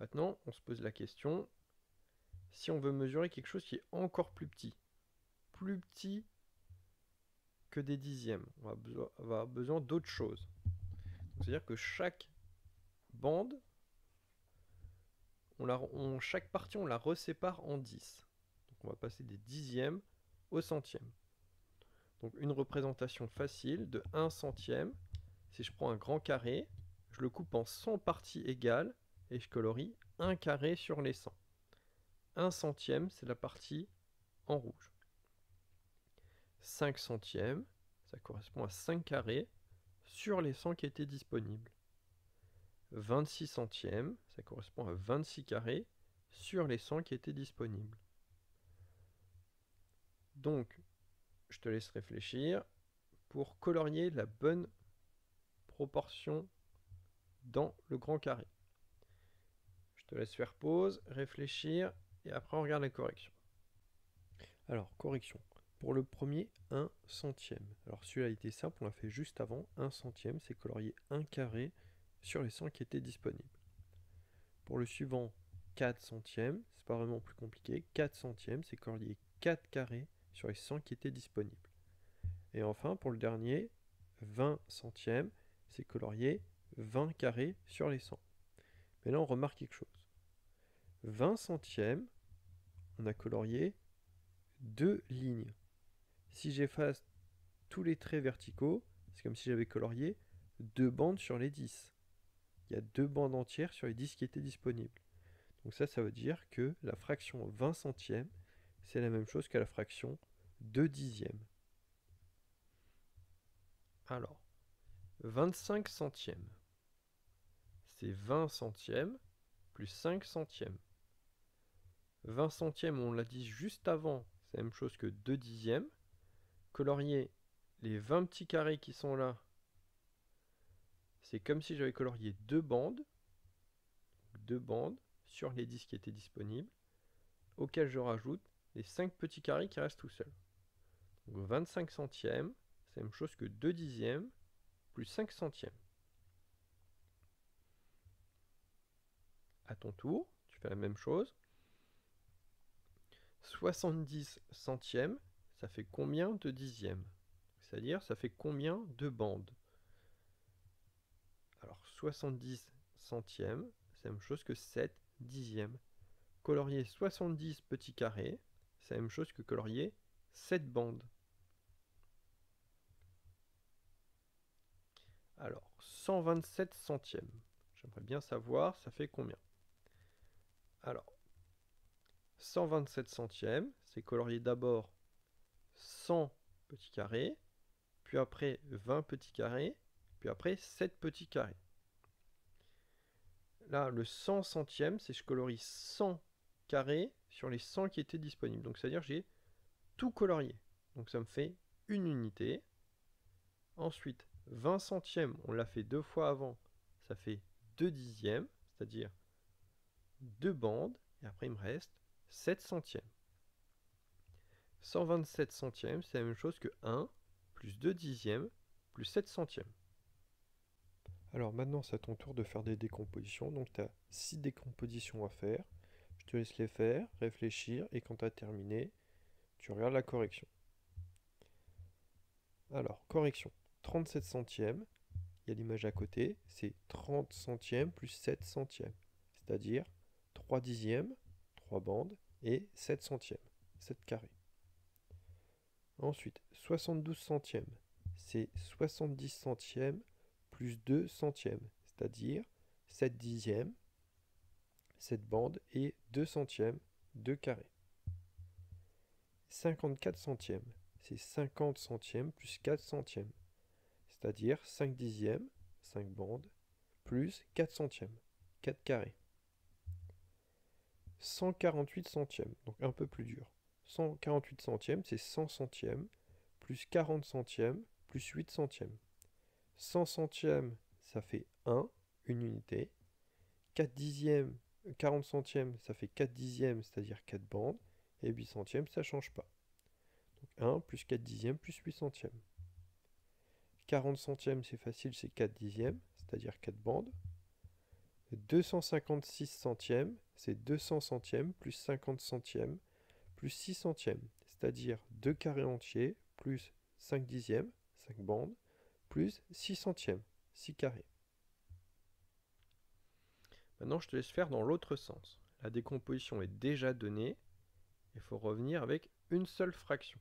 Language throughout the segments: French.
Maintenant, on se pose la question, si on veut mesurer quelque chose qui est encore plus petit que des dixièmes, on va avoir besoin d'autre chose. C'est-à-dire que chaque bande, chaque partie, on la resépare en 10. Donc on va passer des dixièmes au centième. Donc une représentation facile de 1 centième, si je prends un grand carré, je le coupe en 100 parties égales et je colorie 1 carré sur les 100. 1 centième, c'est la partie en rouge. 5 centièmes, ça correspond à 5 carrés sur les 100 qui étaient disponibles. 26 centièmes, ça correspond à 26 carrés sur les 100 qui étaient disponibles. Donc, je te laisse réfléchir pour colorier la bonne proportion dans le grand carré. Je te laisse faire pause, réfléchir, et après on regarde la correction. Alors, correction. Pour le premier, 1 centième. Alors celui-là était simple, on l'a fait juste avant. 1 centième, c'est colorier 1 carré sur les 100 qui étaient disponibles. Pour le suivant, 4 centièmes, c'est pas vraiment plus compliqué. 4 centièmes, c'est colorier 4 carrés sur les 100 qui étaient disponibles. Et enfin, pour le dernier, 20 centièmes, c'est colorier 20 carrés sur les 100. Mais là, on remarque quelque chose. 20 centièmes, on a colorié 2 lignes. Si j'efface tous les traits verticaux, c'est comme si j'avais colorié 2 bandes sur les 10. Il y a 2 bandes entières sur les 10 qui étaient disponibles. Donc ça veut dire que la fraction 20 centièmes, c'est la même chose que la fraction 2 dixièmes. Alors, 25 centièmes, c'est 20 centièmes plus 5 centièmes. 20 centièmes, on l'a dit juste avant, c'est la même chose que 2 dixièmes. Colorier les 20 petits carrés qui sont là, c'est comme si j'avais colorié 2 bandes sur les 10 qui étaient disponibles, auxquelles je rajoute les 5 petits carrés qui restent tout seuls. Donc 25 centièmes, c'est la même chose que 2 dixièmes plus 5 centièmes. À ton tour, tu fais la même chose. 70 centièmes, ça fait combien de dixièmes? C'est-à-dire, ça fait combien de bandes? Alors, 70 centièmes, c'est la même chose que 7 dixièmes. Colorier 70 petits carrés, c'est la même chose que colorier 7 bandes. Alors, 127 centièmes. J'aimerais bien savoir, ça fait combien? Alors, 127 centièmes, c'est colorier d'abord 100 petits carrés, puis après 20 petits carrés, puis après 7 petits carrés. Là, le 100 centième, c'est je colorie 100 carrés sur les 100 qui étaient disponibles. Donc, c'est-à-dire j'ai tout colorié. Donc, ça me fait une unité. Ensuite, 20 centièmes, on l'a fait 2 fois avant, ça fait 2 dixièmes, c'est-à-dire 2 bandes. Et après, il me reste 7 centièmes. 127 centièmes, c'est la même chose que 1 plus 2 dixièmes plus 7 centièmes. Alors maintenant, c'est à ton tour de faire des décompositions. Donc tu as 6 décompositions à faire. Je te laisse les faire, réfléchir, et quand tu as terminé, tu regardes la correction. Alors, correction. 37 centièmes, il y a l'image à côté, c'est 30 centièmes plus 7 centièmes. C'est-à-dire 3 dixièmes, 3 bandes, et 7 centièmes, 7 carrés. Ensuite, 72 centièmes, c'est 70 centièmes plus 2 centièmes, c'est-à-dire 7 dixièmes, 7 bandes et 2 centièmes, 2 carrés. 54 centièmes, c'est 50 centièmes plus 4 centièmes, c'est-à-dire 5 dixièmes, 5 bandes, plus 4 centièmes, 4 carrés. 148 centièmes, donc un peu plus dur. 148 centièmes, c'est 100 centièmes, plus 40 centièmes, plus 8 centièmes. 100 centièmes, ça fait 1, une unité. 4 dixièmes, 40 centièmes, ça fait 4 dixièmes, c'est-à-dire 4 bandes. Et 8 centièmes, ça ne change pas. Donc 1 plus 4 dixièmes plus 8 centièmes. 40 centièmes, c'est facile, c'est 4 dixièmes, c'est-à-dire 4 bandes. 256 centièmes, c'est 200 centièmes plus 50 centièmes plus 6 centièmes, c'est-à-dire 2 carrés entiers plus 5 dixièmes, 5 bandes, plus 6 centièmes, 6 carrés. Maintenant, je te laisse faire dans l'autre sens. La décomposition est déjà donnée. Il faut revenir avec une seule fraction.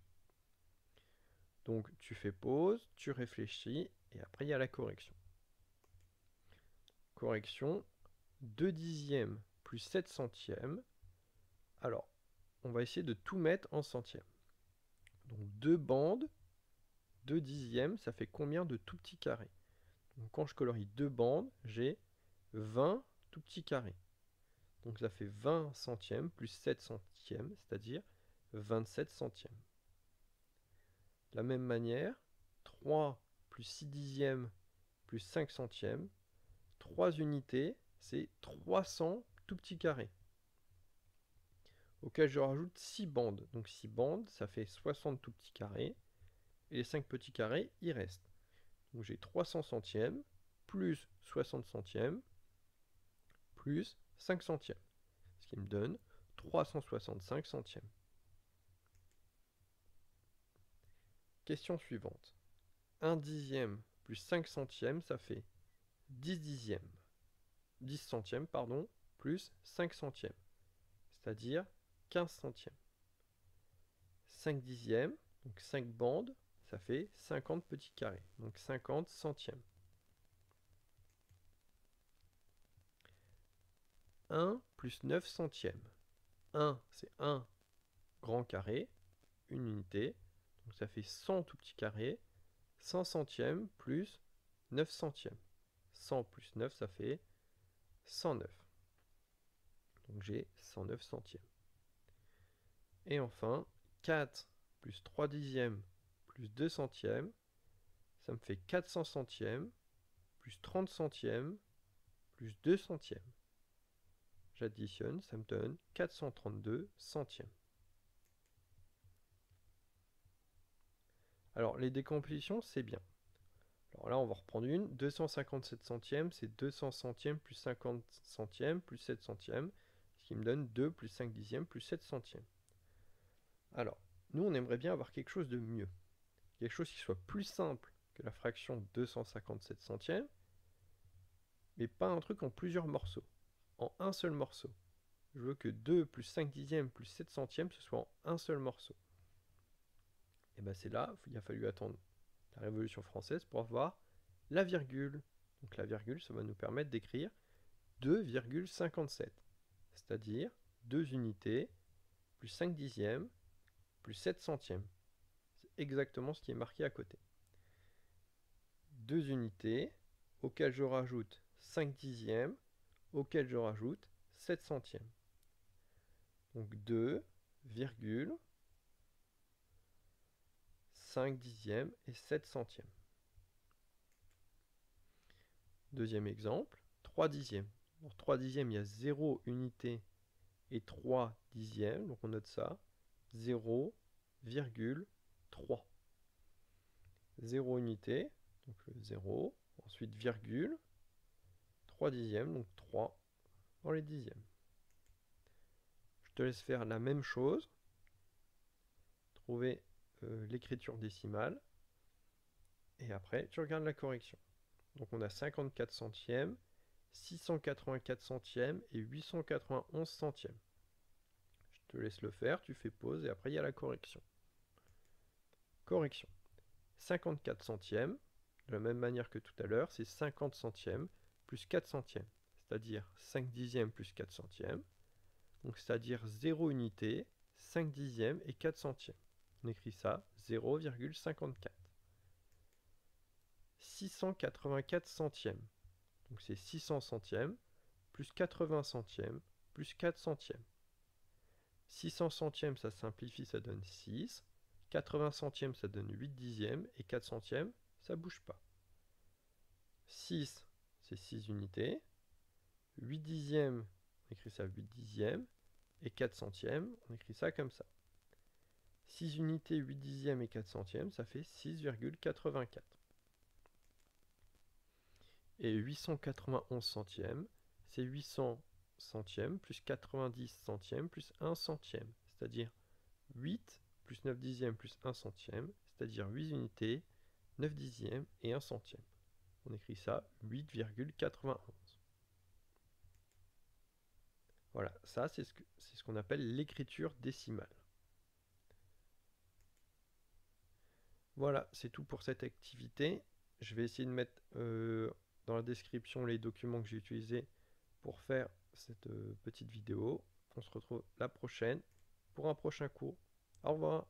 Donc, tu fais pause, tu réfléchis, et après, il y a la correction. Correction, 2 dixièmes plus 7 centièmes. Alors, on va essayer de tout mettre en centièmes. Donc, 2 bandes, 2 dixièmes, ça fait combien de tout petits carrés? Donc, quand je colorie 2 bandes, j'ai 20 tout petits carrés. Donc ça fait 20 centièmes plus 7 centièmes, c'est-à-dire 27 centièmes. De la même manière, 3 plus 6 dixièmes plus 5 centièmes, 3 unités, c'est 300 tout petits carrés. Auquel je rajoute 6 bandes. Donc 6 bandes, ça fait 60 tout petits carrés. Et les 5 petits carrés, ils restent. Donc j'ai 300 centièmes, plus 60 centièmes, plus 5 centièmes. Ce qui me donne 365 centièmes. Question suivante. 1 dixième plus 5 centièmes, ça fait 10 dixièmes. 10 centièmes, pardon, plus 5 centièmes, c'est-à-dire 15 centièmes. 5 dixièmes, donc 5 bandes, ça fait 50 petits carrés, donc 50 centièmes. 1 plus 9 centièmes. 1, c'est 1 grand carré, une unité, donc ça fait 100 tout petits carrés, 100 centièmes plus 9 centièmes. 100 plus 9, ça fait 109. Donc j'ai 109 centièmes. Et enfin, 4 plus 3 dixièmes plus 2 centièmes, ça me fait 400 centièmes, plus 30 centièmes, plus 2 centièmes. J'additionne, ça me donne 432 centièmes. Alors, les décompositions, c'est bien. Alors là, on va reprendre une. 257 centièmes, c'est 200 centièmes plus 50 centièmes plus 7 centièmes, ce qui me donne 2 plus 5 dixièmes plus 7 centièmes. Alors, nous, on aimerait bien avoir quelque chose de mieux. Quelque chose qui soit plus simple que la fraction 257 centièmes, mais pas un truc en plusieurs morceaux, en un seul morceau. Je veux que 2 plus 5 dixièmes plus 7 centièmes, ce soit en un seul morceau. Et bien c'est là, il a fallu attendre la Révolution française pour avoir la virgule. Donc la virgule, ça va nous permettre d'écrire 2,57, c'est-à-dire 2 unités plus 5 dixièmes plus 7 centièmes. C'est exactement ce qui est marqué à côté. 2 unités, auxquelles je rajoute 5 dixièmes, auxquelles je rajoute 7 centièmes. Donc 2, 5 dixièmes et 7 centièmes. Deuxième exemple, 3 dixièmes. Pour 3 dixièmes, il y a 0 unité et 3 dixièmes, donc on note ça, 0,3. 0 unité, donc le 0, ensuite virgule, 3 dixièmes, donc 3 dans les dixièmes. Je te laisse faire la même chose, trouver l'écriture décimale, et après tu regardes la correction. Donc on a 54 centièmes, 684 centièmes et 891 centièmes. Je te laisse le faire, tu fais pause et après il y a la correction. Correction. 54 centièmes, de la même manière que tout à l'heure, c'est 50 centièmes plus 4 centièmes, c'est-à-dire 5 dixièmes plus 4 centièmes, donc c'est-à-dire 0 unité, 5 dixièmes et 4 centièmes. On écrit ça 0,54. 684 centièmes, donc c'est 600 centièmes, plus 80 centièmes, plus 4 centièmes. 600 centièmes, ça simplifie, ça donne 6. 80 centièmes, ça donne 8 dixièmes. Et 4 centièmes, ça bouge pas. 6, c'est 6 unités. 8 dixièmes, on écrit ça 8 dixièmes. Et 4 centièmes, on écrit ça comme ça. 6 unités, 8 dixièmes et 4 centièmes, ça fait 6,84. Et 891 centièmes, c'est 800 centièmes plus 90 centièmes plus 1 centième, c'est-à-dire 8 plus 9 dixièmes plus 1 centième, c'est-à-dire 8 unités, 9 dixièmes et 1 centième. On écrit ça 8,91. Voilà, ça c'est ce qu'on appelle l'écriture décimale. Voilà, c'est tout pour cette activité. Je vais essayer de mettre dans la description les documents que j'ai utilisés pour faire cette petite vidéo. On se retrouve la prochaine pour un prochain cours. Au revoir.